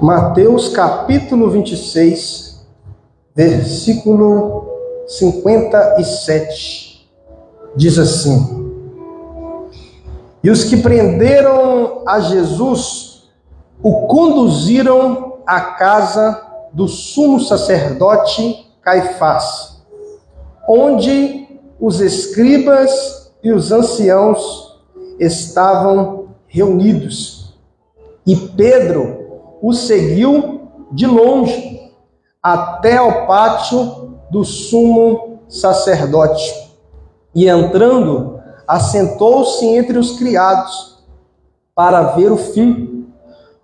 Mateus capítulo 26, versículo 57, diz assim: E os que prenderam a Jesus o conduziram à casa do sumo sacerdote Caifás, onde os escribas e os anciãos estavam reunidos. E Pedro o seguiu de longe até ao pátio do sumo sacerdote. E entrando, assentou-se entre os criados para ver o fim.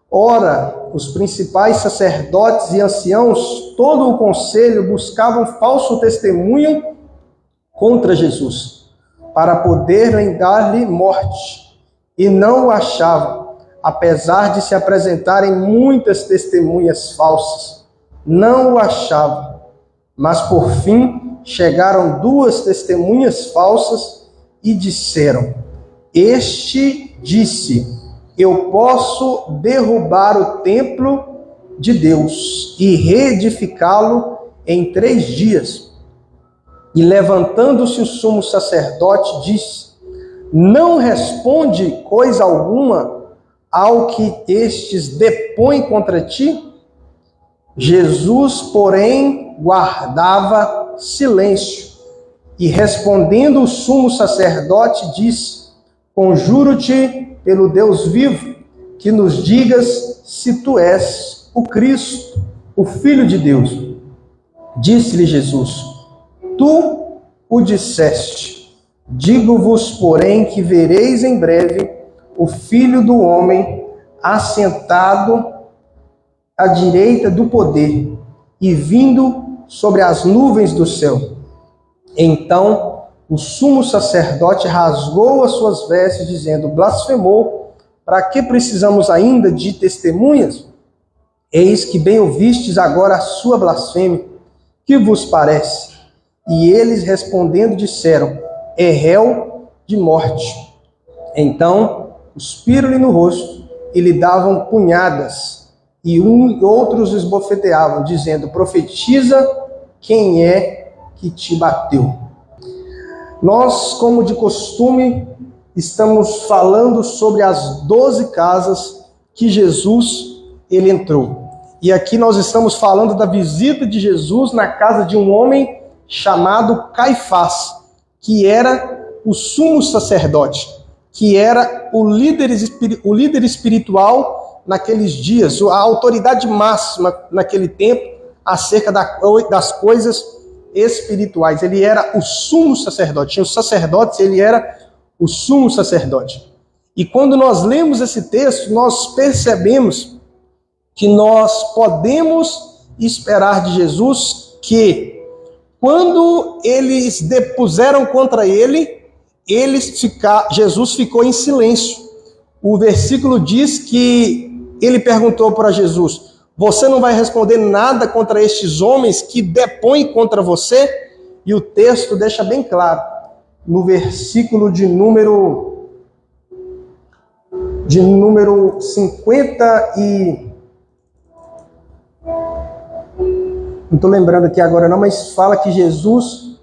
Ora, os principais sacerdotes e anciãos, todo o conselho, buscavam falso testemunho contra Jesus, para poderem dar-lhe morte, e não o achavam, apesar de se apresentarem muitas testemunhas falsas. Não o achavam, mas por fim chegaram duas testemunhas falsas e disseram: Este disse: Eu posso derrubar o templo de Deus e reedificá-lo em 3 dias. E levantando-se o sumo sacerdote, disse: Não responde coisa alguma ao que estes depõem contra ti? Jesus, porém, guardava silêncio. E respondendo o sumo sacerdote, disse: Conjuro-te pelo Deus vivo, que nos digas se tu és o Cristo, o Filho de Deus. Disse-lhe Jesus: Tu o disseste. Digo-vos, porém, que vereis em breve o Filho do Homem assentado à direita do poder e vindo sobre as nuvens do céu. Então o sumo sacerdote rasgou as suas vestes, dizendo: Blasfemou, para que precisamos ainda de testemunhas? Eis que bem ouvistes agora a sua blasfêmia. Que vos parece? E eles respondendo disseram: É réu de morte. Então cuspiram-lhe no rosto e lhe davam punhadas, e outros esbofeteavam, dizendo: Profetiza, quem é que te bateu? Nós, como de costume, estamos falando sobre as 12 casas que Jesus ele entrou. E aqui nós estamos falando da visita de Jesus na casa de um homem chamado Caifás, que era o sumo sacerdote, que era o líder espiritual naqueles dias, a autoridade máxima naquele tempo acerca das coisas espirituais. Ele era o sumo sacerdote. Tinha os sacerdotes, ele era o sumo sacerdote. E quando nós lemos esse texto, nós percebemos que nós podemos esperar de Jesus que, quando eles depuseram contra ele, Jesus ficou em silêncio. O versículo diz que ele perguntou para Jesus: Você não vai responder nada contra estes homens que depõem contra você? E o texto deixa bem claro, no versículo de número 50 e... Não estou lembrando aqui agora não, mas fala que Jesus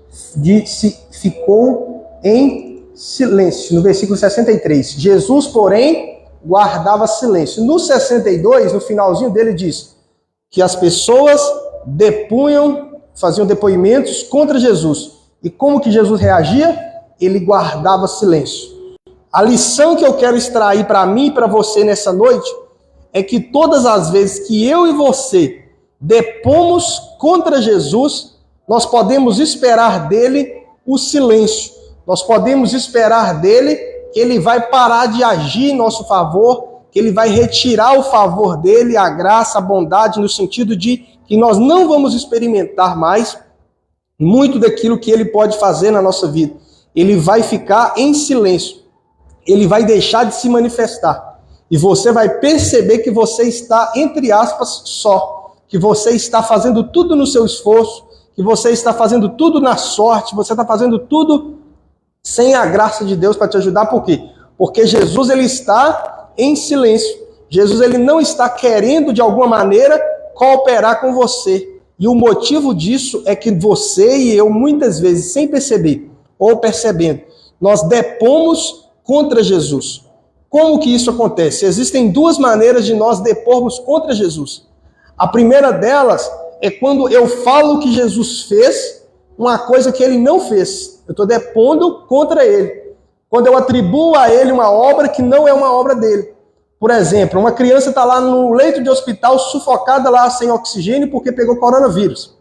ficou em silêncio. No versículo 63, Jesus, porém, guardava silêncio. No 62, no finalzinho dele, diz que as pessoas faziam depoimentos contra Jesus. E como que Jesus reagia? Ele guardava silêncio. A lição que eu quero extrair para mim e para você nessa noite é que todas as vezes que eu e você depomos contra Jesus, nós podemos esperar dele o silêncio. Nós podemos esperar dele que ele vai parar de agir em nosso favor, que ele vai retirar o favor dele, a graça, a bondade, no sentido de que nós não vamos experimentar mais muito daquilo que ele pode fazer na nossa vida. Ele vai ficar em silêncio. Ele vai deixar de se manifestar. E você vai perceber que você está, entre aspas, só. Que você está fazendo tudo no seu esforço, que você está fazendo tudo na sorte, você está fazendo tudo sem a graça de Deus para te ajudar. Por quê? Porque Jesus ele está em silêncio. Jesus ele não está querendo, de alguma maneira, cooperar com você. E o motivo disso é que você e eu, muitas vezes, sem perceber, ou percebendo, nós depomos contra Jesus. Como que isso acontece? Existem duas maneiras de nós depormos contra Jesus. A primeira delas é quando eu falo que Jesus fez uma coisa que ele não fez. Eu estou depondo contra ele. Quando eu atribuo a ele uma obra que não é uma obra dele. Por exemplo, uma criança está lá no leito de hospital, sufocada lá sem oxigênio porque pegou coronavírus.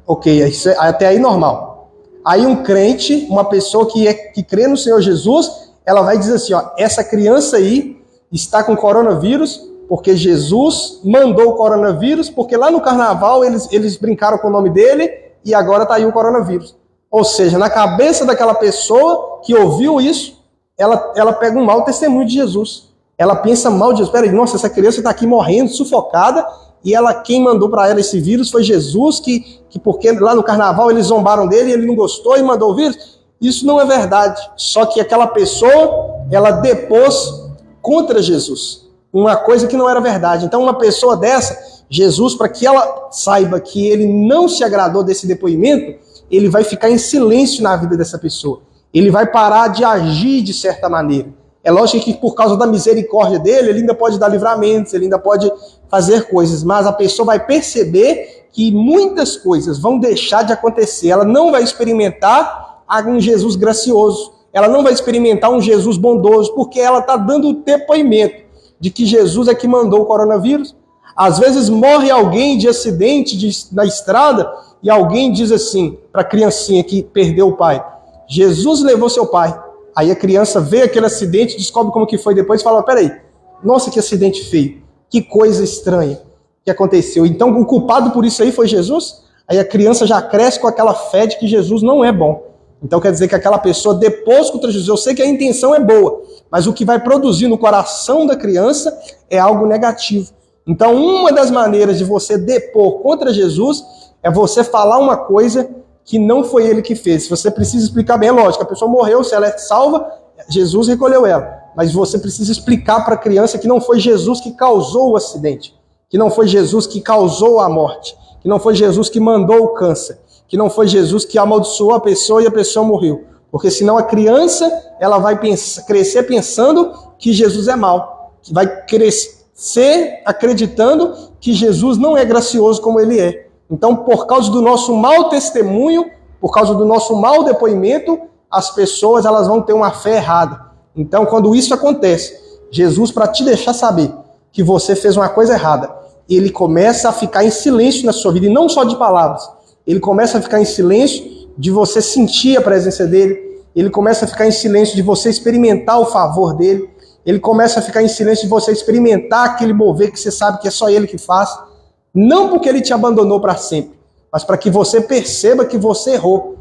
Ok, até aí normal. Aí um crente, uma pessoa que crê no Senhor Jesus, ela vai dizer assim, ó, essa criança aí está com coronavírus porque Jesus mandou o coronavírus, porque lá no carnaval eles brincaram com o nome dele e agora está aí o coronavírus. Ou seja, na cabeça daquela pessoa que ouviu isso, ela pega um mau testemunho de Jesus. Ela pensa mal de Jesus. Peraí, nossa, essa criança está aqui morrendo, sufocada, e quem mandou para ela esse vírus foi Jesus, que porque lá no carnaval eles zombaram dele, ele não gostou e mandou o vírus. Isso não é verdade. Só que aquela pessoa, ela depôs contra Jesus uma coisa que não era verdade. Então uma pessoa dessa, Jesus, para que ela saiba que ele não se agradou desse depoimento, ele vai ficar em silêncio na vida dessa pessoa. Ele vai parar de agir de certa maneira. É lógico que por causa da misericórdia dele, ele ainda pode dar livramentos, ele ainda pode fazer coisas, mas a pessoa vai perceber que muitas coisas vão deixar de acontecer. Ela não vai experimentar um Jesus gracioso, ela não vai experimentar um Jesus bondoso, porque ela está dando o depoimento de que Jesus é que mandou o coronavírus. Às vezes morre alguém de acidente na estrada e alguém diz assim para a criancinha que perdeu o pai, Jesus levou seu pai. Aí a criança vê aquele acidente, descobre como que foi depois e fala, peraí, nossa, que acidente feio, que coisa estranha que aconteceu. Então o culpado por isso aí foi Jesus? Aí a criança já cresce com aquela fé de que Jesus não é bom. Então quer dizer que aquela pessoa depôs contra Jesus. Eu sei que a intenção é boa, mas o que vai produzir no coração da criança é algo negativo. Então uma das maneiras de você depor contra Jesus é você falar uma coisa que não foi ele que fez. Você precisa explicar bem, é lógico, a pessoa morreu, se ela é salva, Jesus recolheu ela. Mas você precisa explicar para a criança que não foi Jesus que causou o acidente, que não foi Jesus que causou a morte, que não foi Jesus que mandou o câncer, que não foi Jesus que amaldiçoou a pessoa e a pessoa morreu. Porque senão a criança, ela vai crescer pensando que Jesus é mau, que vai crescer acreditando que Jesus não é gracioso como ele é. Então, por causa do nosso mau testemunho, por causa do nosso mau depoimento, as pessoas elas vão ter uma fé errada. Então, quando isso acontece, Jesus, para te deixar saber que você fez uma coisa errada, ele começa a ficar em silêncio na sua vida, e não só de palavras. Ele começa a ficar em silêncio de você sentir a presença dele, ele começa a ficar em silêncio de você experimentar o favor dele, ele começa a ficar em silêncio de você experimentar aquele mover que você sabe que é só ele que faz. Não porque ele te abandonou para sempre, mas para que você perceba que você errou,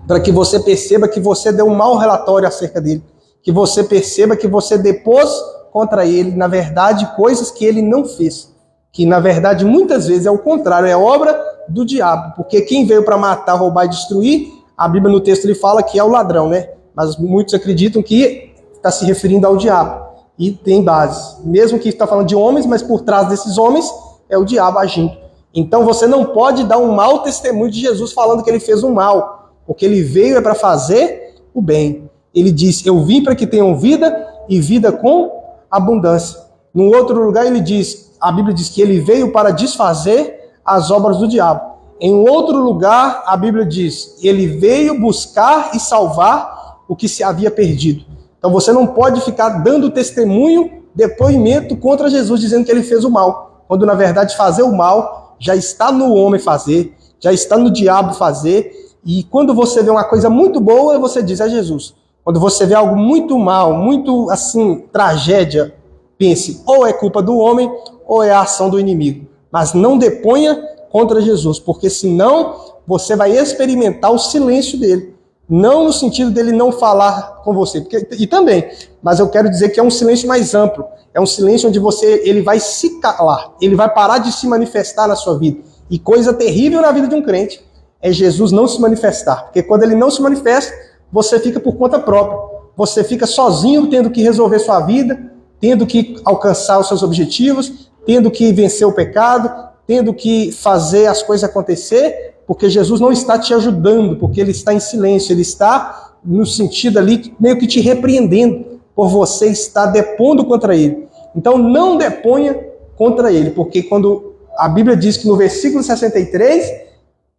para que você perceba que você deu um mau relatório acerca dele, que você perceba que você depôs contra ele, na verdade, coisas que ele não fez, que na verdade muitas vezes é o contrário, é obra do diabo, porque quem veio para matar, roubar e destruir, a Bíblia no texto ele fala que é o ladrão, né? Mas muitos acreditam que está se referindo ao diabo, e tem base, mesmo que está falando de homens, mas por trás desses homens é o diabo agindo. Então você não pode dar um mau testemunho de Jesus falando que ele fez um mal, porque ele veio para fazer o bem. Ele diz, eu vim para que tenham vida e vida com abundância. Num outro lugar ele diz, a Bíblia diz que ele veio para desfazer as obras do diabo. Em outro lugar a Bíblia diz, ele veio buscar e salvar o que se havia perdido. Então você não pode ficar dando testemunho, depoimento contra Jesus, dizendo que ele fez o mal, quando na verdade fazer o mal já está no homem fazer, já está no diabo fazer, e quando você vê uma coisa muito boa, você diz, é Jesus. Quando você vê algo muito mal, muito assim, tragédia, pense, ou é culpa do homem, ou é a ação do inimigo. Mas não deponha contra Jesus, porque senão você vai experimentar o silêncio dele. Não no sentido dele não falar com você, e também, mas eu quero dizer que é um silêncio mais amplo. É um silêncio onde ele vai se calar, ele vai parar de se manifestar na sua vida. E coisa terrível na vida de um crente é Jesus não se manifestar. Porque quando ele não se manifesta, você fica por conta própria. Você fica sozinho tendo que resolver sua vida, tendo que alcançar os seus objetivos, tendo que vencer o pecado, tendo que fazer as coisas acontecer, porque Jesus não está te ajudando, porque ele está em silêncio, ele está no sentido ali meio que te repreendendo por você estar depondo contra ele. Então não deponha contra ele, porque quando a Bíblia diz que no versículo 63,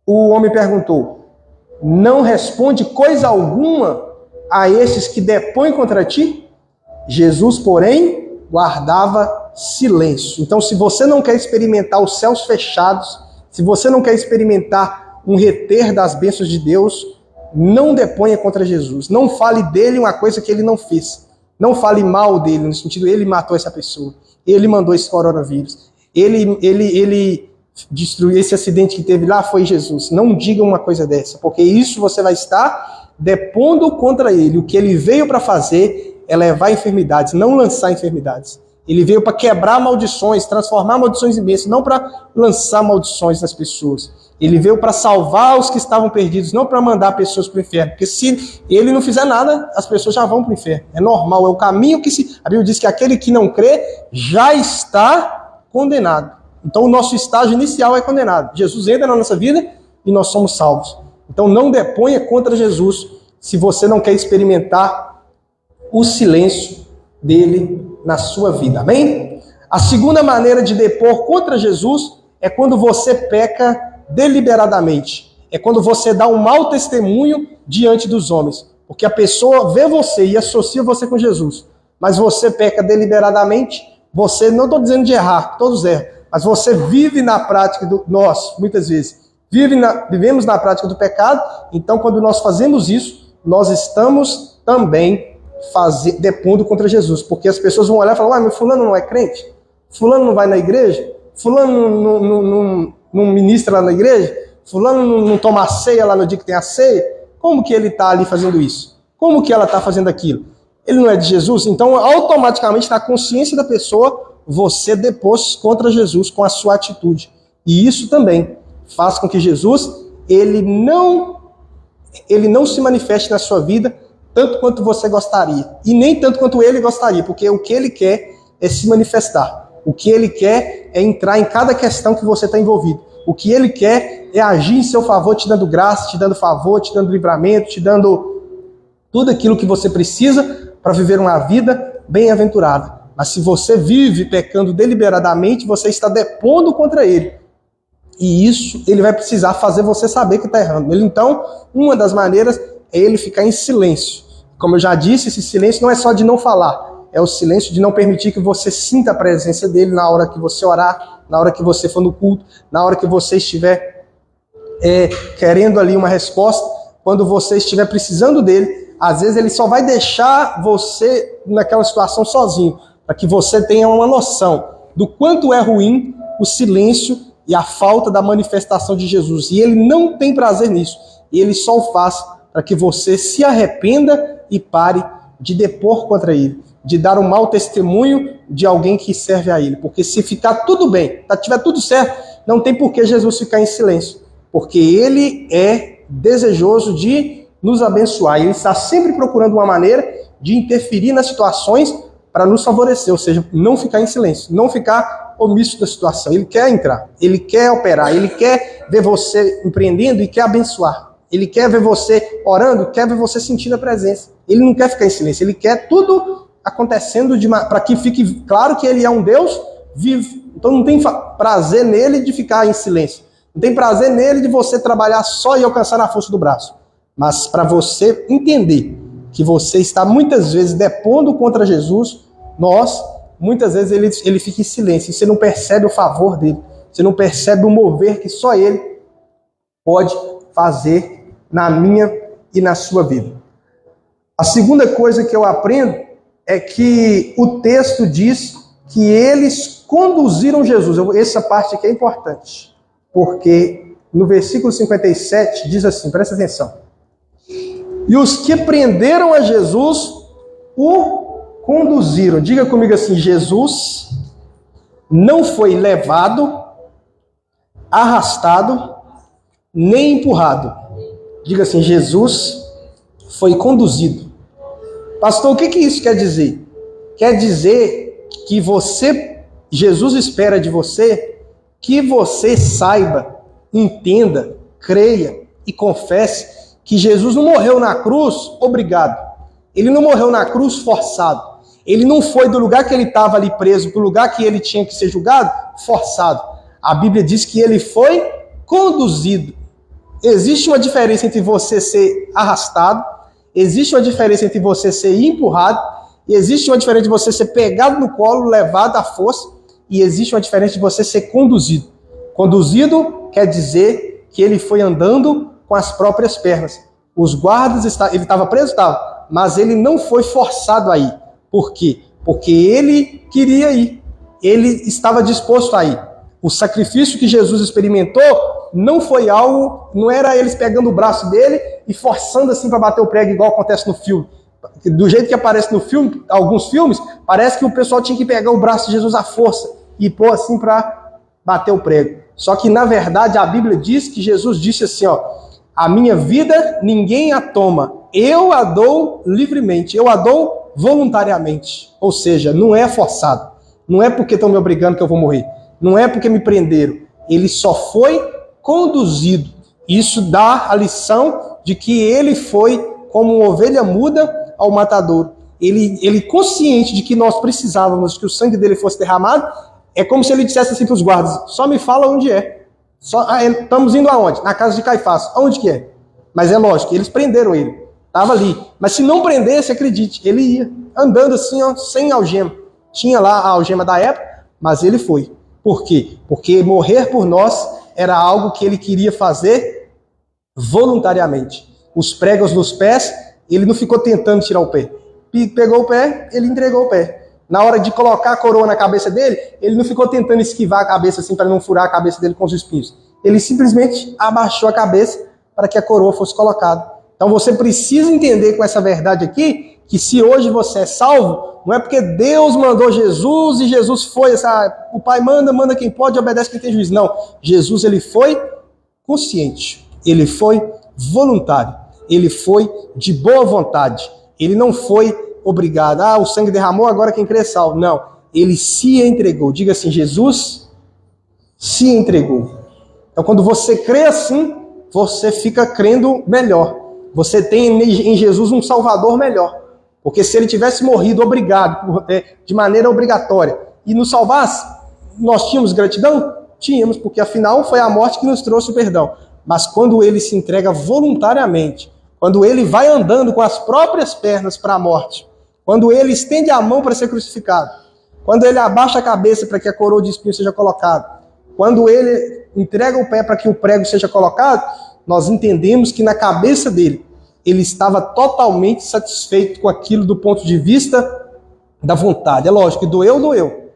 o homem perguntou: não responde coisa alguma a esses que depõem contra ti? Jesus, porém, guardava silêncio. Então, se você não quer experimentar os céus fechados, se você não quer experimentar um reter das bênçãos de Deus, não deponha contra Jesus. Não fale dele uma coisa que ele não fez. Não fale mal dele, no sentido, ele matou essa pessoa. Ele mandou esse coronavírus. Ele destruiu esse acidente que teve lá, foi Jesus. Não diga uma coisa dessa, porque isso você vai estar depondo contra ele. O que ele veio para fazer é levar enfermidades, não lançar enfermidades. Ele veio para quebrar maldições, transformar maldições em bênçãos, não para lançar maldições nas pessoas. Ele veio para salvar os que estavam perdidos, não para mandar pessoas para o inferno. Porque se ele não fizer nada, as pessoas já vão para o inferno. É normal, é o caminho que se... A Bíblia diz que aquele que não crê já está condenado. Então o nosso estágio inicial é condenado. Jesus entra na nossa vida e nós somos salvos. Então não deponha contra Jesus se você não quer experimentar o silêncio dele na sua vida. Amém? A segunda maneira de depor contra Jesus é quando você peca deliberadamente. É quando você dá um mau testemunho diante dos homens. Porque a pessoa vê você e associa você com Jesus. Mas você peca deliberadamente. Você, não estou dizendo de errar, todos erram. Mas você vive na prática nós, muitas vezes, vivemos na prática do pecado. Então, quando nós fazemos isso, nós estamos também depondo contra Jesus, porque as pessoas vão olhar e falar: mas fulano não é crente? Fulano não vai na igreja? Fulano não ministra lá na igreja? Fulano não toma a ceia lá no dia que tem a ceia? Como que ele está ali fazendo isso? Como que ela está fazendo aquilo? Ele não é de Jesus? Então, automaticamente, na consciência da pessoa, você depôs contra Jesus com a sua atitude. E isso também faz com que Jesus, ele não se manifeste na sua vida tanto quanto você gostaria. E nem tanto quanto ele gostaria, porque o que ele quer é se manifestar. O que ele quer é entrar em cada questão que você está envolvido. O que ele quer é agir em seu favor, te dando graça, te dando favor, te dando livramento, te dando tudo aquilo que você precisa para viver uma vida bem-aventurada. Mas se você vive pecando deliberadamente, você está depondo contra ele. E isso ele vai precisar fazer você saber que está errando. Então, uma das maneiras é ele ficar em silêncio. Como eu já disse, esse silêncio não é só de não falar, é o silêncio de não permitir que você sinta a presença dele na hora que você orar, na hora que você for no culto, na hora que você estiver querendo ali uma resposta, quando você estiver precisando dele. Às vezes ele só vai deixar você naquela situação sozinho, para que você tenha uma noção do quanto é ruim o silêncio e a falta da manifestação de Jesus. E ele não tem prazer nisso. E ele só o faz para que você se arrependa e pare de depor contra ele, de dar um mau testemunho de alguém que serve a ele. Porque se ficar tudo bem, tiver tudo certo, não tem por que Jesus ficar em silêncio. Porque ele é desejoso de nos abençoar. Ele está sempre procurando uma maneira de interferir nas situações para nos favorecer. Ou seja, não ficar em silêncio, não ficar omisso da situação. Ele quer entrar, ele quer operar, ele quer ver você empreendendo e quer abençoar. Ele quer ver você orando, quer ver você sentindo a presença. Ele não quer ficar em silêncio, ele quer tudo acontecendo para que fique claro que ele é um Deus vivo. Então não tem prazer nele de ficar em silêncio. Não tem prazer nele de você trabalhar só e alcançar na força do braço. Mas para você entender que você está muitas vezes depondo contra Jesus, muitas vezes ele fica em silêncio. Você não percebe o favor dele. Você não percebe o mover que só ele pode fazer na minha e na sua vida. A segunda coisa que eu aprendo é que o texto diz que eles conduziram Jesus. Essa parte aqui é importante, porque no versículo 57 diz assim, presta atenção: e os que prenderam a Jesus o conduziram. Diga comigo assim: Jesus não foi levado, arrastado, nem empurrado. Diga assim: Jesus foi conduzido. Pastor, o que isso quer dizer? Quer dizer que Jesus espera de você que você saiba, entenda, creia e confesse que Jesus não morreu na cruz obrigado. Ele não morreu na cruz forçado. Ele não foi do lugar que ele estava ali preso para o lugar que ele tinha que ser julgado forçado. A Bíblia diz que ele foi conduzido. Existe uma diferença entre você ser arrastado, existe uma diferença entre você ser empurrado, e existe uma diferença de você ser pegado no colo, levado à força, e existe uma diferença de você ser conduzido. Conduzido quer dizer que ele foi andando com as próprias pernas. Os guardas, ele estava preso? Estava, mas ele não foi forçado a ir. Por quê? Porque ele queria ir. Ele estava disposto a ir. O sacrifício que Jesus experimentou não foi algo, não era eles pegando o braço dele e forçando assim para bater o prego, igual acontece no filme. Do jeito que aparece no filme, alguns filmes, parece que o pessoal tinha que pegar o braço de Jesus à força e pôr assim para bater o prego. Só que, na verdade, a Bíblia diz que Jesus disse assim, ó, a minha vida ninguém a toma, eu a dou livremente, eu a dou voluntariamente. Ou seja, não é forçado, não é porque estão me obrigando que eu vou morrer, não é porque me prenderam, ele só foi conduzido. Isso dá a lição de que ele foi como uma ovelha muda ao matadouro. Ele consciente de que nós precisávamos que o sangue dele fosse derramado, é como se ele dissesse assim para os guardas, só me fala onde é. Estamos indo aonde? Na casa de Caifás. Aonde que é? Mas é lógico, eles prenderam ele. Estava ali. Mas se não prendesse, acredite, ele ia andando assim, ó, sem algema. Tinha lá a algema da época, mas ele foi. Por quê? Porque morrer por nós era algo que ele queria fazer voluntariamente. Os pregos nos pés, ele não ficou tentando tirar o pé. Pegou o pé, ele entregou o pé. Na hora de colocar a coroa na cabeça dele, ele não ficou tentando esquivar a cabeça assim para não furar a cabeça dele com os espinhos. Ele simplesmente abaixou a cabeça para que a coroa fosse colocada. Então você precisa entender com essa verdade aqui, que se hoje você é salvo, não é porque Deus mandou Jesus e Jesus foi, o Pai manda quem pode, obedece quem tem juízo. Não, Jesus ele foi consciente, ele foi voluntário, ele foi de boa vontade, ele não foi obrigado. O sangue derramou, agora quem crê é salvo. Não, ele se entregou. Diga assim, Jesus se entregou. Então quando você crê assim, você fica crendo melhor. Você tem em Jesus um Salvador melhor. Porque se ele tivesse morrido obrigado, de maneira obrigatória, e nos salvasse, nós tínhamos gratidão? Tínhamos, porque afinal foi a morte que nos trouxe o perdão. Mas quando ele se entrega voluntariamente, quando ele vai andando com as próprias pernas para a morte, quando ele estende a mão para ser crucificado, quando ele abaixa a cabeça para que a coroa de espinho seja colocada, quando ele entrega o pé para que o prego seja colocado, nós entendemos que na cabeça dele, ele estava totalmente satisfeito com aquilo do ponto de vista da vontade. É lógico que doeu.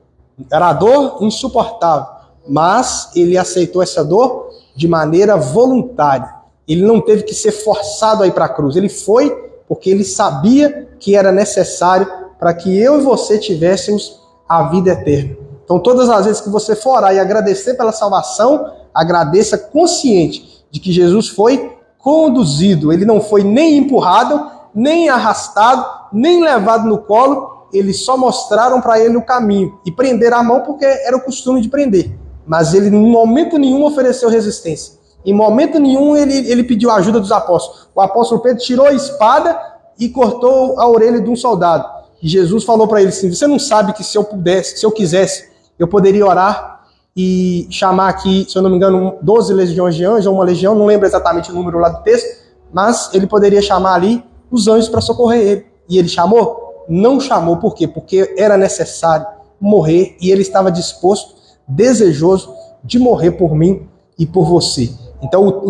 Era a dor insuportável, mas ele aceitou essa dor de maneira voluntária. Ele não teve que ser forçado a ir para a cruz. Ele foi porque ele sabia que era necessário para que eu e você tivéssemos a vida eterna. Então, todas as vezes que você for orar e agradecer pela salvação, agradeça consciente de que Jesus foi conduzido. Ele não foi nem empurrado, nem arrastado, nem levado no colo. Eles só mostraram para ele o caminho e prenderam a mão porque era o costume de prender. Mas ele, em momento nenhum, ofereceu resistência. Em momento nenhum, ele pediu a ajuda dos apóstolos. O apóstolo Pedro tirou a espada e cortou a orelha de um soldado. E Jesus falou para ele assim, você não sabe que se eu quisesse, eu poderia orar e chamar aqui, se eu não me engano, 12 legiões de anjos, ou uma legião, não lembro exatamente o número lá do texto, mas ele poderia chamar ali os anjos para socorrer ele. E ele chamou? Não chamou. Por quê? Porque era necessário morrer e ele estava disposto, desejoso de morrer por mim e por você. Então,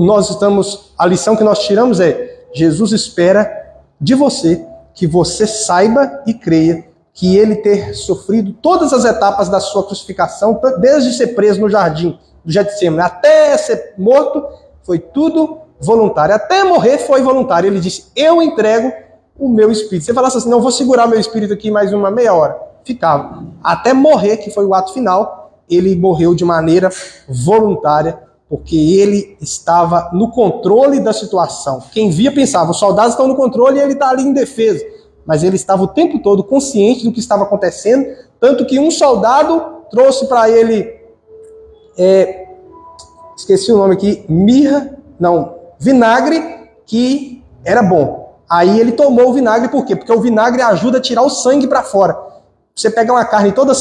a lição que nós tiramos é, Jesus espera de você que você saiba e creia que ele ter sofrido todas as etapas da sua crucificação, desde ser preso no jardim do Getsemane até ser morto, foi tudo voluntário. Até morrer foi voluntário. Ele disse, eu entrego o meu espírito. Você falasse assim, não, vou segurar meu espírito aqui mais uma meia hora. Ficava. Até morrer, que foi o ato final, ele morreu de maneira voluntária, porque ele estava no controle da situação. Quem via pensava, os soldados estão no controle e ele está ali em defesa. Mas ele estava o tempo todo consciente do que estava acontecendo, Tanto que um soldado trouxe para ele, esqueci o nome aqui, vinagre, que era bom. Aí ele tomou o vinagre, por quê? Porque o vinagre ajuda a tirar o sangue para fora. Você pega uma carne toda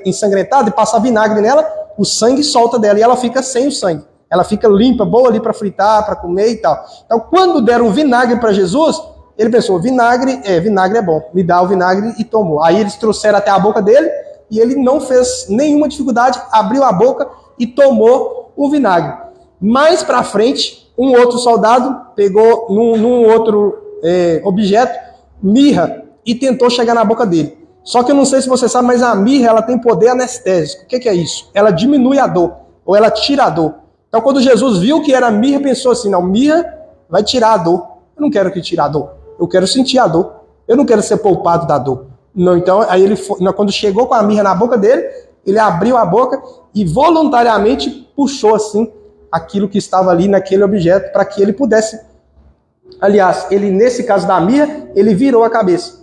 ensangrentada e passa vinagre nela, o sangue solta dela e ela fica sem o sangue. Ela fica limpa, boa ali para fritar, para comer e tal. Então, quando deram vinagre para Jesus, ele pensou, vinagre é bom, me dá o vinagre e tomou. Aí eles trouxeram até a boca dele e ele não fez nenhuma dificuldade, abriu a boca e tomou o vinagre. Mais para frente, um outro soldado pegou num outro objeto, mirra, e tentou chegar na boca dele. Só que eu não sei se você sabe, mas a mirra ela tem poder anestésico. O que é isso? Ela diminui a dor, ou ela tira a dor. Então, quando Jesus viu que era mirra, pensou assim, não, mirra vai tirar a dor. Eu não quero que tire a dor. Eu quero sentir a dor. Eu não quero ser poupado da dor. Não, então, aí ele foi, quando chegou com a mirra na boca dele, ele abriu a boca e voluntariamente puxou assim aquilo que estava ali naquele objeto para que ele pudesse. Aliás, ele nesse caso da mirra, ele virou a cabeça.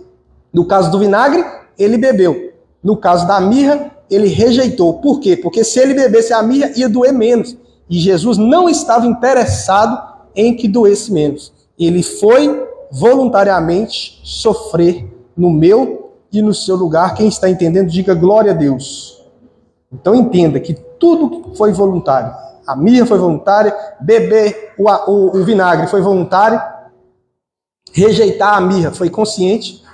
No caso do vinagre, ele bebeu. No caso da mirra, ele rejeitou. Por quê? Porque se ele bebesse a mirra, ia doer menos. E Jesus não estava interessado em que doesse menos. Ele foi voluntariamente sofrer no meu e no seu lugar. Quem está entendendo, diga glória a Deus. Então entenda que tudo foi voluntário. A mirra foi voluntária, beber o vinagre foi voluntário, rejeitar a mirra foi consciente,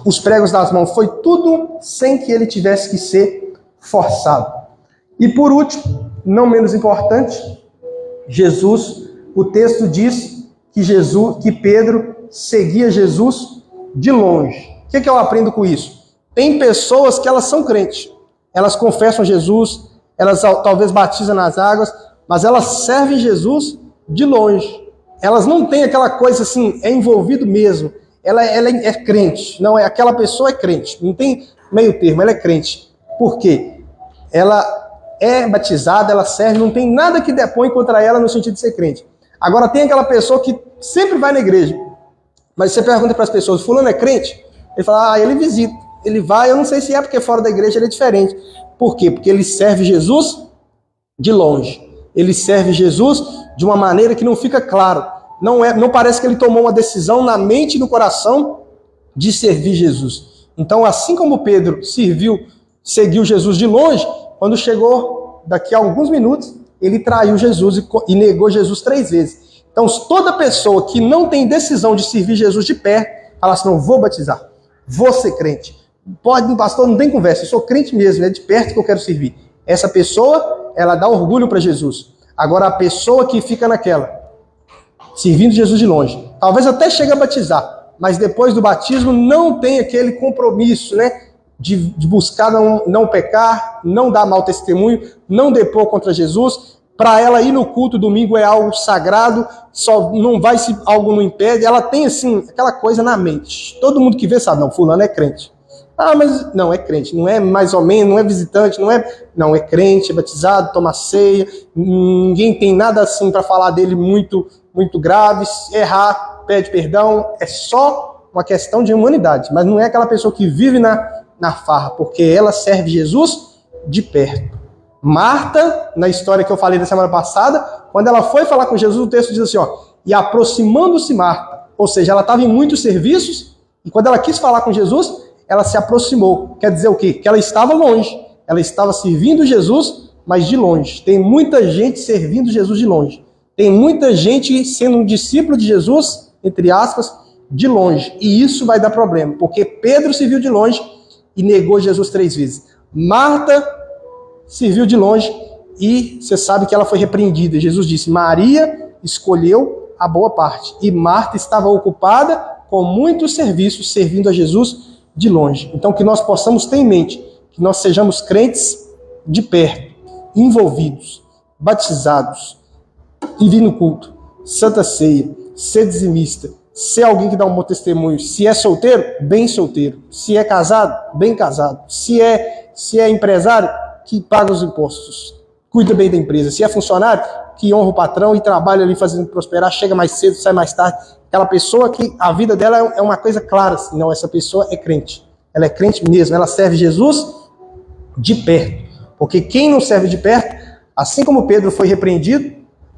os pregos das mãos foi tudo sem que ele tivesse que ser forçado. E por último, não menos importante, Jesus, o texto diz que Pedro seguia Jesus de longe. O que eu aprendo com isso? Tem pessoas que elas são crentes, elas confessam Jesus, elas talvez batizam nas águas, mas elas servem Jesus de longe. Elas não têm aquela coisa assim, é envolvido mesmo. Ela é crente, não é? Aquela pessoa é crente, não tem meio termo, ela é crente. Por quê? Ela é batizada, ela serve, não tem nada que depõe contra ela no sentido de ser crente. Agora tem aquela pessoa que sempre vai na igreja, mas você pergunta para as pessoas, fulano é crente? Ele fala, ele visita, ele vai, eu não sei se é porque fora da igreja ele é diferente. Por quê? Porque ele serve Jesus de longe. Ele serve Jesus de uma maneira que não fica claro. Não parece que ele tomou uma decisão na mente e no coração de servir Jesus. Então, assim como Pedro seguiu Jesus de longe, quando chegou daqui a alguns minutos, ele traiu Jesus e negou Jesus 3 vezes. Então, toda pessoa que não tem decisão de servir Jesus de perto, fala assim, não, vou batizar, vou ser crente. Pode, pastor, não tem conversa, eu sou crente mesmo, é de perto que eu quero servir. Essa pessoa, ela dá orgulho para Jesus. Agora, a pessoa que fica naquela, servindo Jesus de longe, talvez até chegue a batizar, mas depois do batismo não tem aquele compromisso, né, de buscar não pecar, não dar mau testemunho, não depor contra Jesus. Para ela ir no culto domingo é algo sagrado, só não vai se algo não impede. Ela tem assim aquela coisa na mente. Todo mundo que vê sabe, não, fulano é crente. Ah, mas não é crente, não é mais ou menos, não é visitante, não é crente, é batizado, toma ceia. Ninguém tem nada assim para falar dele muito grave. Se errar, pede perdão. É só uma questão de humanidade, mas não é aquela pessoa que vive na farra, porque ela serve Jesus de perto. Marta, na história que eu falei da semana passada, quando ela foi falar com Jesus, o texto diz assim, e aproximando-se Marta, ou seja, ela estava em muitos serviços, e quando ela quis falar com Jesus, ela se aproximou. Quer dizer o quê? Que ela estava longe, ela estava servindo Jesus, mas de longe. Tem muita gente servindo Jesus de longe. Tem muita gente sendo um discípulo de Jesus, entre aspas, de longe. E isso vai dar problema, porque Pedro serviu de longe e negou Jesus 3 vezes. Marta serviu de longe e você sabe que ela foi repreendida. Jesus disse, Maria escolheu a boa parte. E Marta estava ocupada com muitos serviços, servindo a Jesus de longe. Então que nós possamos ter em mente, que nós sejamos crentes de perto, envolvidos, batizados, e vir no culto, santa ceia, ser dizimista, ser alguém que dá um bom testemunho. Se é solteiro, bem solteiro. Se é casado, bem casado. Se é empresário, que paga os impostos, cuida bem da empresa. Se é funcionário, que honra o patrão e trabalha ali fazendo prosperar, chega mais cedo, sai mais tarde. Aquela pessoa que a vida dela é uma coisa clara. Assim, não, essa pessoa é crente. Ela é crente mesmo, ela serve Jesus de perto. Porque quem não serve de perto, assim como Pedro foi repreendido,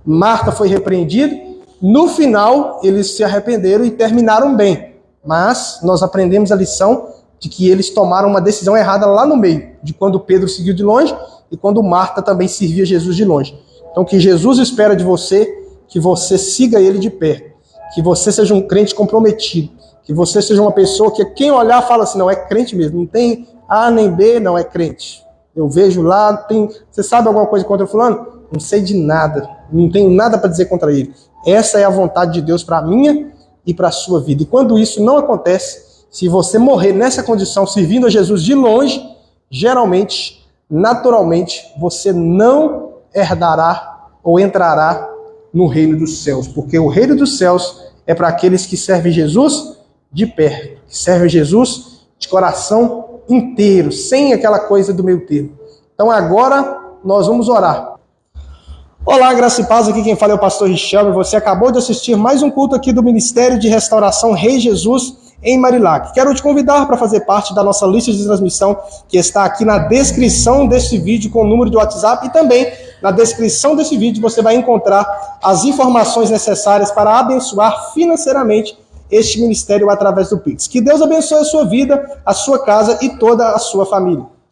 Marta foi repreendida, no final eles se arrependeram e terminaram bem. Mas nós aprendemos a lição de que eles tomaram uma decisão errada lá no meio, de quando Pedro seguiu de longe e quando Marta também servia Jesus de longe. Então o que Jesus espera de você, que você siga ele de perto, que você seja um crente comprometido, que você seja uma pessoa que quem olhar fala assim, não, é crente mesmo, não tem A nem B, não é crente. Eu vejo lá, você sabe alguma coisa contra o fulano? Não sei de nada, não tenho nada para dizer contra ele. Essa é a vontade de Deus para a minha e para a sua vida. E quando isso não acontece, se você morrer nessa condição, servindo a Jesus de longe, geralmente, naturalmente, você não herdará ou entrará no reino dos céus. Porque o reino dos céus é para aqueles que servem Jesus de perto, que servem Jesus de coração inteiro, sem aquela coisa do meio termo. Então agora nós vamos orar. Olá, graça e paz, aqui quem fala é o pastor Richelme. Você acabou de assistir mais um culto aqui do Ministério de Restauração Rei Jesus em Marilac. Quero te convidar para fazer parte da nossa lista de transmissão que está aqui na descrição desse vídeo com o número de WhatsApp e também na descrição desse vídeo você vai encontrar as informações necessárias para abençoar financeiramente este ministério através do Pix. Que Deus abençoe a sua vida, a sua casa e toda a sua família.